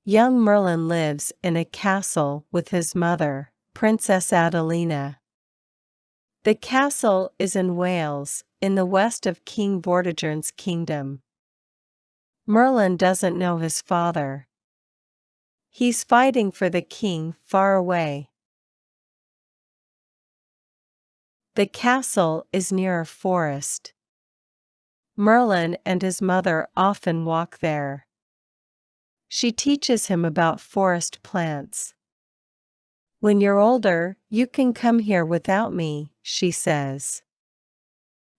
Young Merlin lives in a castle with his mother, Princess Adelina. The castle is in Wales, in the west of King Vortigern's kingdom. Merlin doesn't know his father. He's fighting for the king far away. The castle is near a forest. Merlin and his mother often walk there. She teaches him about forest plants. "When you're older, you can come here without me," she says.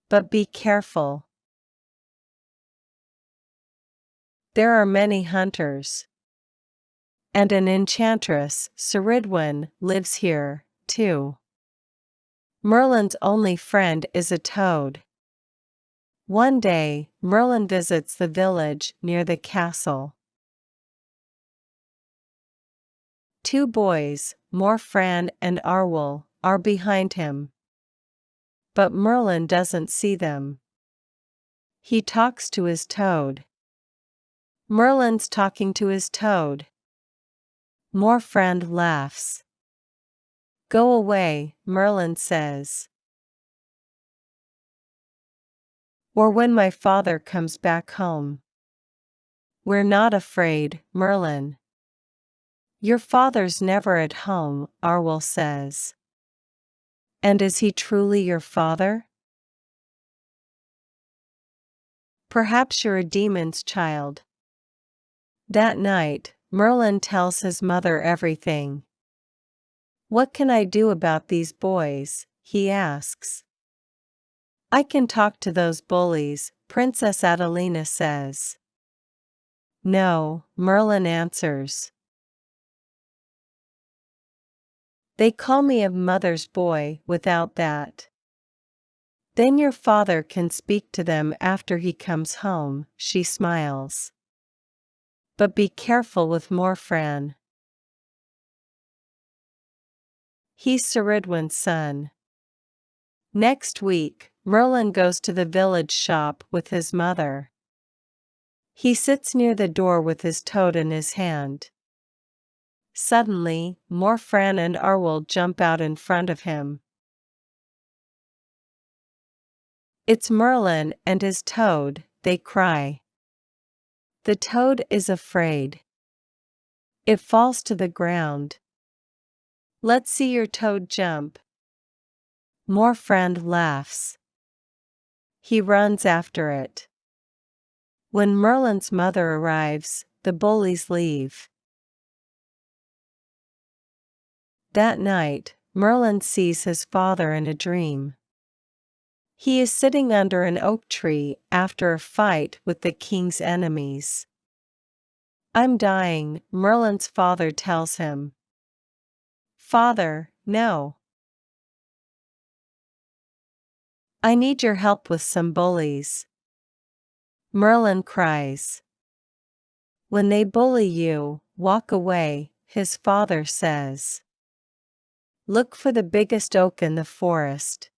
"But be careful. There are many hunters. And an enchantress, Ceridwen, lives here, too." Merlin's only friend is a toad. One day, Merlin visits the village near the castle. Two boys, Morfran and Arwol, are behind him. But Merlin doesn't see them. He talks to his toad. Merlin's talking to his toad. Morfran laughs. "Go away," Merlin says. "Or when my father comes back home." "We're not afraid, Merlin." "Your father's never at home," Arwol says. "And is he truly your father?" "Perhaps you're a demon's child." That night, Merlin tells his mother everything. "What can I do about these boys?" he asks. "I can talk to those bullies," Princess Adelina says. "No," Merlin answers. "They call me a mother's boy without that." "Then your father can speak to them after he comes home," she smiles. "But be careful with Morfran. He's Ceridwen's son." Next week, Merlin goes to the village shop with his mother. He sits near the door with his toad in his hand. Suddenly, Morfran and Arwol jump out in front of him. "It's Merlin and his toad," they cry. The toad is afraid. It falls to the ground. "Let's see your toad jump." Morfran laughs. He runs after it. When Merlin's mother arrives, the bullies leave. That night, Merlin sees his father in a dream. He is sitting under an oak tree after a fight with the king's enemies. "I'm dying," Merlin's father tells him. "Father, no. I need your help with some bullies." Merlin cries. "When they bully you, walk away," his father says. "Look for the biggest oak in the forest.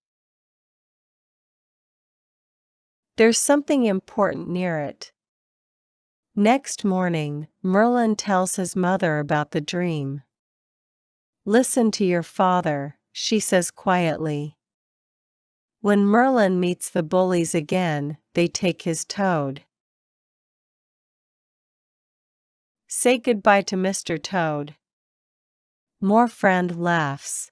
There's something important near it." Next morning, Merlin tells his mother about the dream. "Listen to your father," she says quietly. When Merlin meets the bullies again, they take his toad. "Say goodbye to Mr. Toad." Morfran laughs.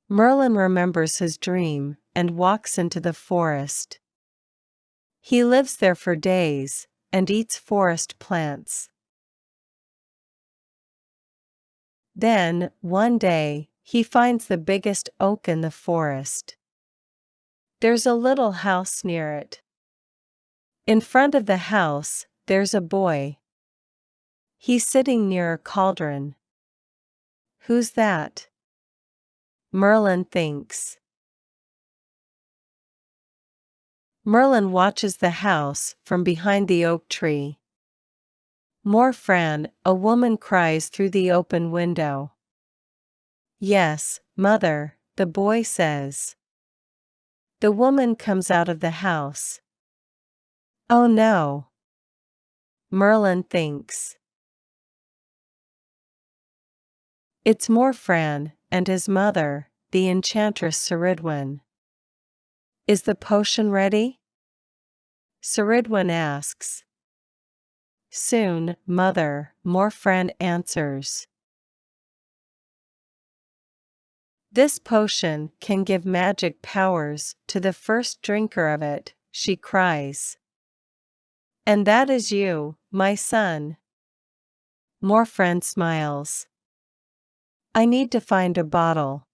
Merlin remembers his dream and walks into the forest. He lives there for days and eats forest plants. Then, one day, he finds the biggest oak in the forest. There's a little house near it. In front of the house, there's a boy. He's sitting near a cauldron. Who's that? Merlin thinks. Merlin watches the house from behind the oak tree. Morfran, a woman, cries through the open window. "Yes, mother," the boy says. The woman comes out of the house. "Oh no," Merlin thinks. It's Morfran and his mother, the enchantress Ceridwen. Is the potion ready? Ceridwen asks. Soon, mother, Morfran answers. This potion can give magic powers to the first drinker of it, she cries. And that is you, my son. Morfran smiles. I need to find a bottle.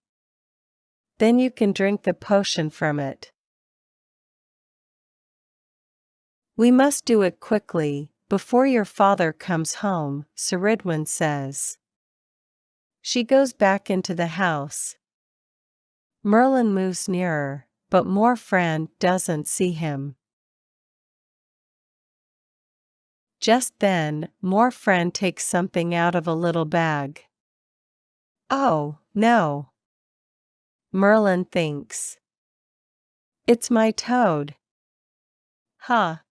Then you can drink the potion from it. We must do it quickly, before your father comes home, Ceridwen says. She goes back into the house. Merlin moves nearer, but Morfran doesn't see him. Just then, Morfran takes something out of a little bag. Oh, no. Merlin thinks. It's my toad. Ha.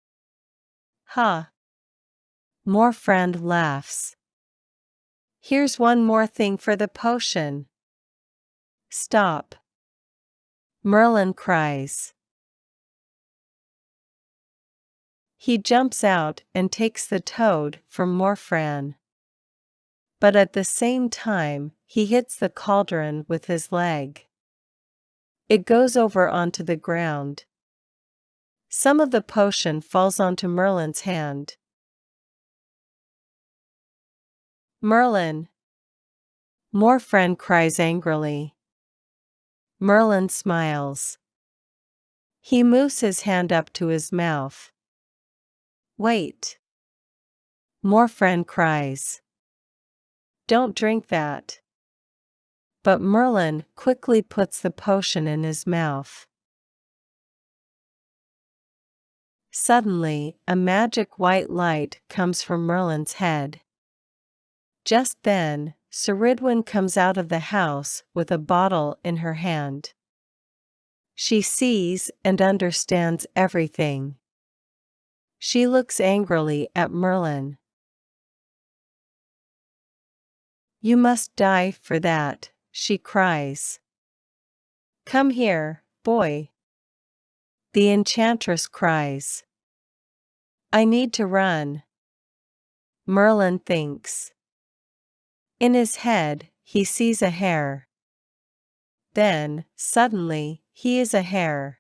Ha. Morfran laughs. Here's one more thing for the potion. Stop. Merlin cries. He jumps out and takes the toad from Morfran. But at the same time, he hits the cauldron with his leg. It goes over onto the ground. Some of the potion falls onto Merlin's hand. Merlin! Morfran cries angrily. Merlin smiles. He moves his hand up to his mouth. Wait! Morfran cries. Don't drink that. But Merlin quickly puts the potion in his mouth. Suddenly, a magic white light comes from Merlin's head. Just then, Ceridwen comes out of the house with a bottle in her hand. She sees and understands everything. She looks angrily at Merlin. You must die for that, she cries. Come here, boy. The enchantress cries. I need to run. Merlin thinks. In his head, he sees a hare. Then, suddenly, he is a hare.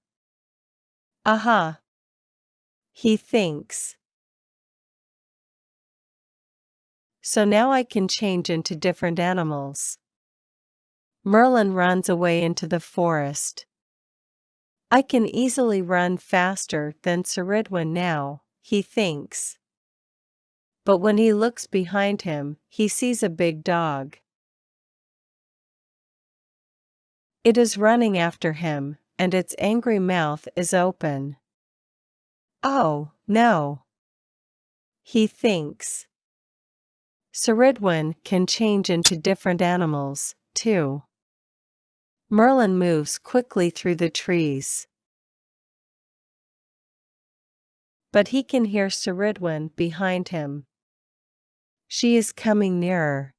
Aha! He thinks. So now I can change into different animals. Merlin runs away into the forest. I can easily run faster than Ceridwen now, he thinks. But when he looks behind him, he sees a big dog. It is running after him, and its angry mouth is open. Oh, no! He thinks. Ceridwen can change into different animals, too. Merlin moves quickly through the trees. But he can hear Ceridwen behind him. She is coming nearer.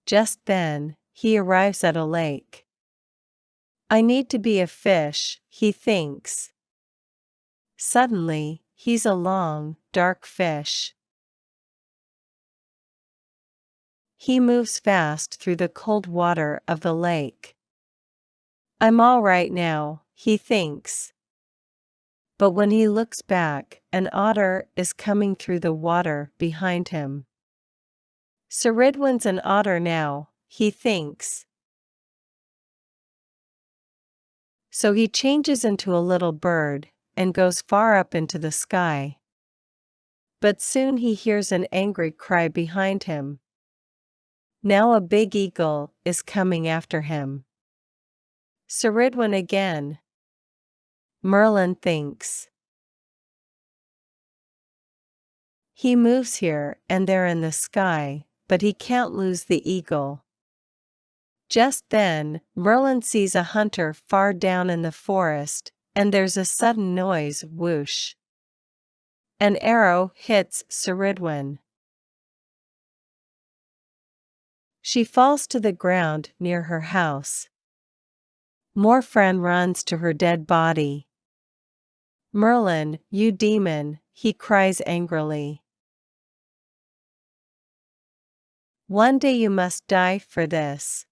Just then, he arrives at a lake. I need to be a fish, he thinks. Suddenly, he's a long, dark fish. He moves fast through the cold water of the lake. I'm all right now, he thinks. But when he looks back, an otter is coming through the water behind him. Ceridwen's an otter now, he thinks. So he changes into a little bird, and goes far up into the sky. But soon he hears an angry cry behind him. Now a big eagle is coming after him. Ceridwen again. Merlin thinks. He moves here and there in the sky, but he can't lose the eagle. Just then, Merlin sees a hunter far down in the forest, and there's a sudden noise, whoosh. An arrow hits Ceridwen. She falls to the ground near her house. Morfran runs to her dead body. Merlin, you demon, he cries angrily. One day you must die for this.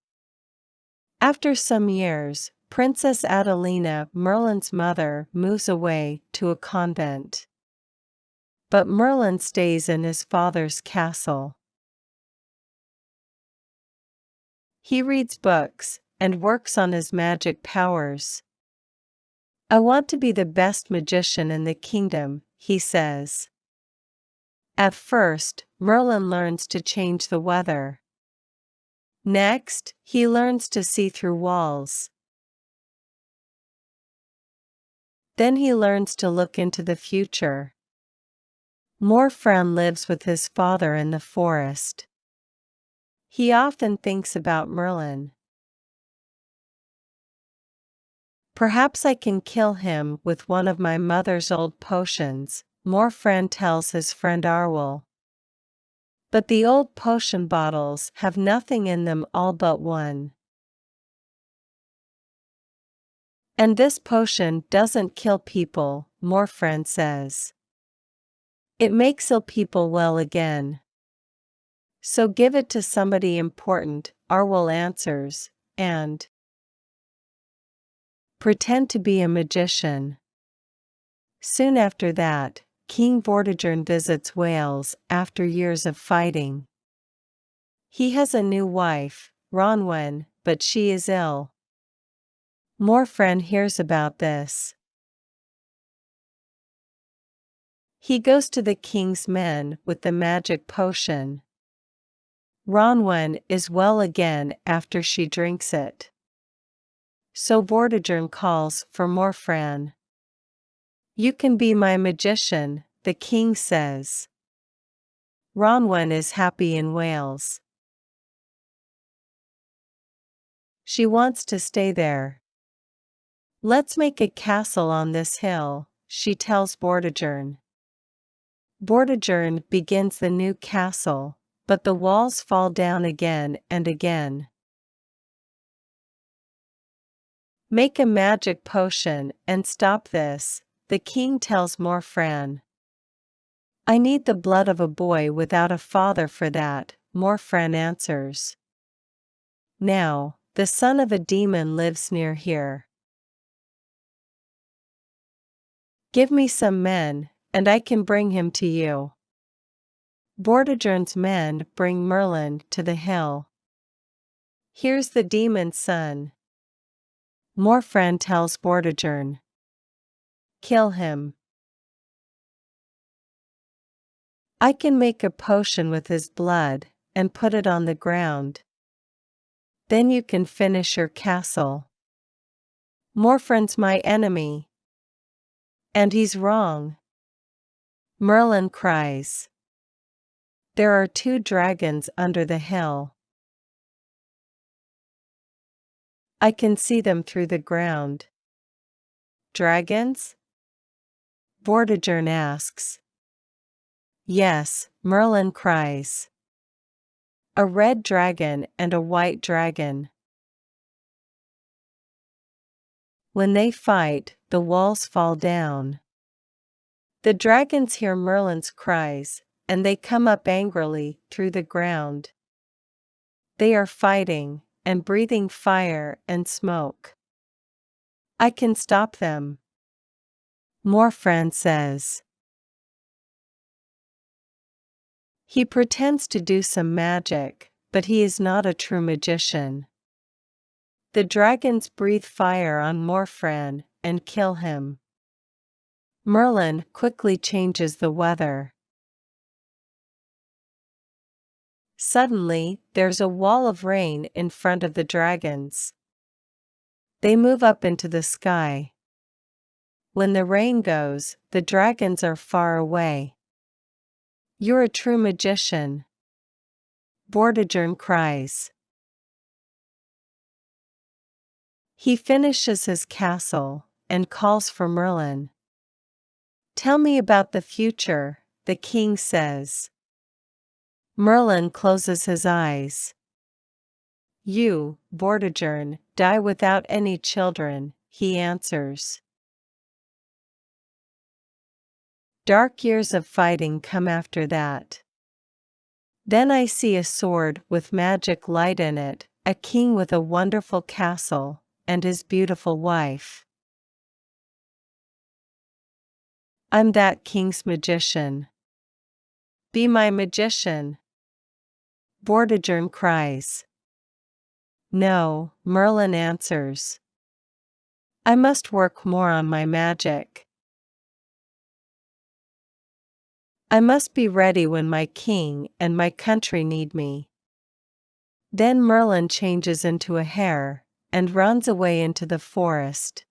After some years, Princess Adelina, Merlin's mother, moves away to a convent. But Merlin stays in his father's castle. He reads books and works on his magic powers. I want to be the best magician in the kingdom, he says. At first, Merlin learns to change the weather. Next, he learns to see through walls. Then he learns to look into the future. Morfran lives with his father in the forest. He often thinks about Merlin. Perhaps I can kill him with one of my mother's old potions, Morfran tells his friend Arwol. But the old potion bottles have nothing in them all but one. And this potion doesn't kill people, Morfran says. It makes ill people well again. So give it to somebody important, Arwol answers, and pretend to be a magician. Soon after that, King Vortigern visits Wales after years of fighting. He has a new wife, Ronwen, but she is ill. Morfran hears about this. He goes to the king's men with the magic potion. Ronwen is well again after she drinks it. So Vortigern calls for Morfran. You can be my magician, the king says. Ronwen is happy in Wales. She wants to stay there. Let's make a castle on this hill, she tells Vortigern. Vortigern begins the new castle, but the walls fall down again and again. Make a magic potion and stop this, the king tells Morfran. I need the blood of a boy without a father for that, Morfran answers. Now, the son of a demon lives near here. Give me some men, and I can bring him to you. Vortigern's men bring Merlin to the hill. Here's the demon's son. Morfran tells Vortigern. Kill him. I can make a potion with his blood, and put it on the ground. Then you can finish your castle. Morfran's my enemy. And he's wrong. Merlin cries. There are 2 dragons under the hill. I can see them through the ground. Dragons? Vortigern asks. Yes, Merlin cries. A red dragon and a white dragon. When they fight, the walls fall down. The dragons hear Merlin's cries, and they come up angrily through the ground. They are fighting, and breathing fire and smoke. I can stop them. Morfran says. He pretends to do some magic, but he is not a true magician. The dragons breathe fire on Morfran and kill him. Merlin quickly changes the weather. Suddenly, there's a wall of rain in front of the dragons. They move up into the sky. When the rain goes, the dragons are far away. You're a true magician. Vortigern cries. He finishes his castle, and calls for Merlin. Tell me about the future, the king says. Merlin closes his eyes. You, Vortigern, die without any children, he answers. Dark years of fighting come after that. Then I see a sword with magic light in it, a king with a wonderful castle, and his beautiful wife. I'm that king's magician. Be my magician. Vortigern cries. No, Merlin answers. I must work more on my magic. I must be ready when my king and my country need me. Then Merlin changes into a hare, and runs away into the forest.